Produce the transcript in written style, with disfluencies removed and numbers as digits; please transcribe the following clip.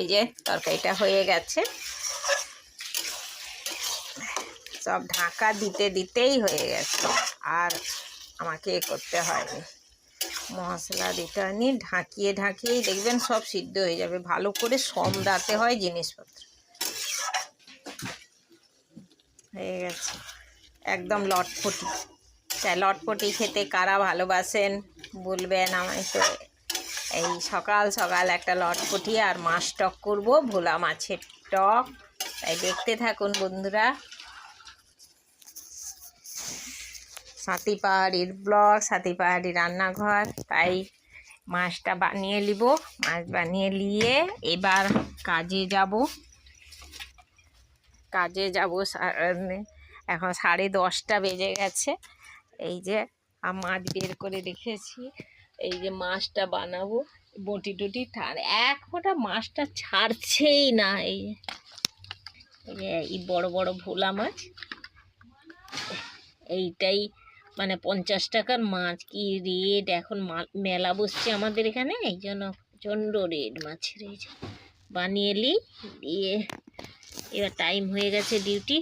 এই যে তরকারিটা হয়ে গেছে, সব ঢাকা দিতে দিতেই হয়ে গেছে, আর আমাকে করতে হয়নি, মশলা দিতে হয়নি। ঢাকিয়ে ঢাকিয়েই দেখবেন সব সিদ্ধ হয়ে যাবে। ভালো করে সমড়াতে হয় জিনিসপত্র। হয়ে গেছে একদম লটপটি। তাই লটপটি খেতে কারা ভালোবাসেন বলবেন আমায়। তো এই সকাল সকাল একটা লটপটি আর মাছ টক করবো, ভোলা মাছের টক। তাই দেখতে থাকুন বন্ধুরা। সাথী পাহাড়ির ব্লগ, সাথী পাহাড়ি রান্নাঘর। তাই মাছটা বানিয়ে নিব, মাছ বানিয়ে নিয়ে এবার কাজে যাব। এখন 10:30 বেজে গেছে। এই যে মাছ বের করে রেখেছি, এই যে মাছটা বানাবো। বটি টুটি এক ফোঁটা মাছটা ছাড়ছেই না। এই যে এই বড় বড় ভোলা মাছ, এইটাই মানে 50 টাকার মাছ। কি রেট এখন, মেলা বসছে আমাদের এখানে, এই জন্য প্রচণ্ড রেট মাছের। এই যে বানিয়ে নিই, দিয়ে এবার টাইম হয়ে গেছে ডিউটি।